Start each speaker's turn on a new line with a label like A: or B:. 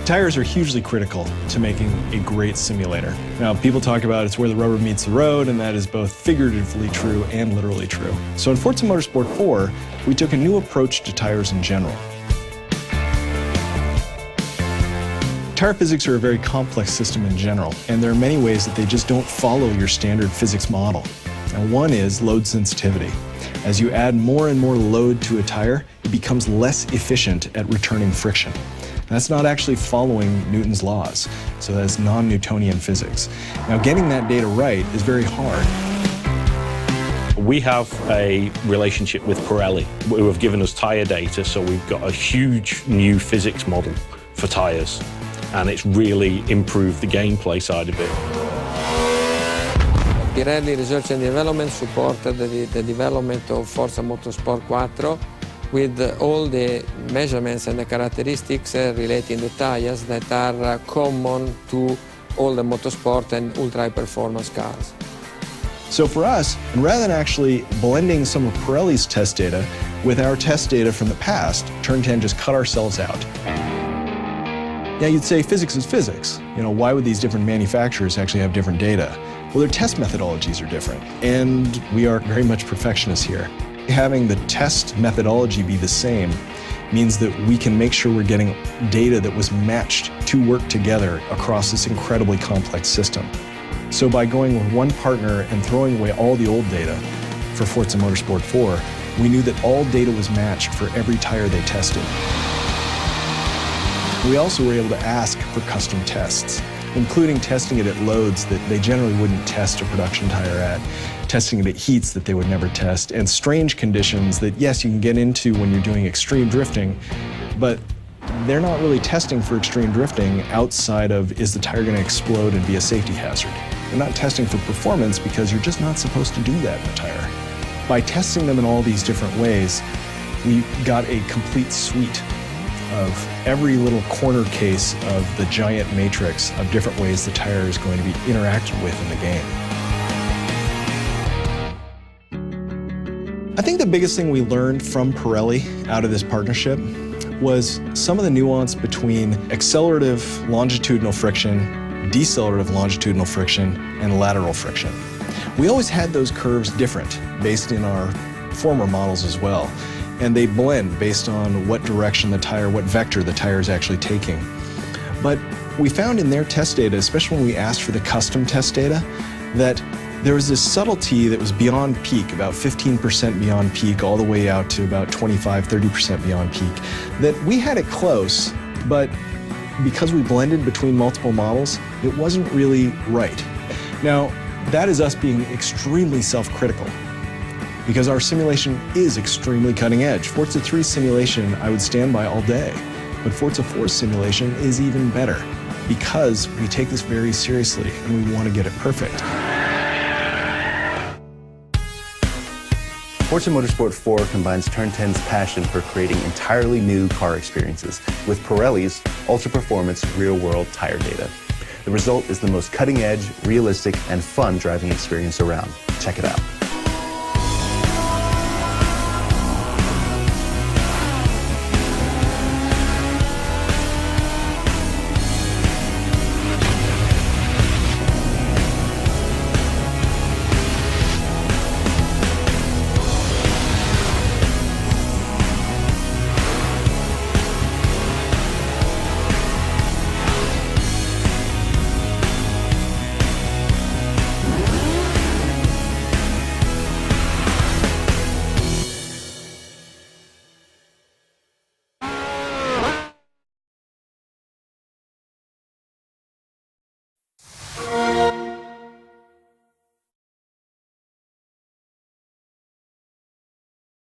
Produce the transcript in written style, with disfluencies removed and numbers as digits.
A: Tires are hugely critical to making a great simulator. Now, people talk about it's where the rubber meets the road, and that is both figuratively true and literally true. So in Forza Motorsport 4, we took a new approach to tires in general. Tire physics are a very complex system in general, and there are many ways that they just don't follow your standard physics model. And one is load sensitivity. As you add more and more load to a tire, it becomes less efficient at returning friction. That's not actually following Newton's laws, so that's non-Newtonian physics. Now, getting that data right is very hard.
B: We have a relationship with Pirelli, who have given us tire data, so we've got a huge new physics model for tires, and it's really improved the gameplay side of it.
C: Pirelli Research and Development supported the development of Forza Motorsport 4 with all the measurements and the characteristics relating to tires that are common to all the motorsport and ultra-high performance cars.
A: So for us, and rather than actually blending some of Pirelli's test data with our test data from the past, Turn 10 just cut ourselves out. Now you'd say physics is physics. You know, why would these different manufacturers actually have different data? Well, their test methodologies are different, and we are very much perfectionists here. Having the test methodology be the same means that we can make sure we're getting data that was matched to work together across this incredibly complex system. So by going with one partner and throwing away all the old data for Forza Motorsport 4, we knew that all data was matched for every tire they tested. We also were able to ask for custom tests, including testing it at loads that they generally wouldn't test a production tire at, testing it at heats that they would never test, and strange conditions that, yes, you can get into when you're doing extreme drifting, but they're not really testing for extreme drifting outside of, is the tire going to explode and be a safety hazard? They're not testing for performance because you're just not supposed to do that in a tire. By testing them in all these different ways, we got a complete suite of every little corner case of the giant matrix of different ways the tire is going to be interacted with in the game. I think the biggest thing we learned from Pirelli out of this partnership was some of the nuance between accelerative longitudinal friction, decelerative longitudinal friction, and lateral friction. We always had those curves different based in our former models as well, and they blend based on what direction the tire, what vector the tire is actually taking. But we found in their test data, especially when we asked for the custom test data, that there was this subtlety that was beyond peak, about 15% beyond peak, all the way out to about 25–30% beyond peak, that we had it close, but because we blended between multiple models, it wasn't really right. Now, that is us being extremely self-critical, because our simulation is extremely cutting edge. Forza 3 simulation, I would stand by all day, but Forza 4 simulation is even better, because we take this very seriously and we want to get it perfect.
D: Forza Motorsport 4 combines Turn 10's passion for creating entirely new car experiences with Pirelli's ultra-performance real-world tire data. The result is the most cutting-edge, realistic, and fun driving experience around. Check it out.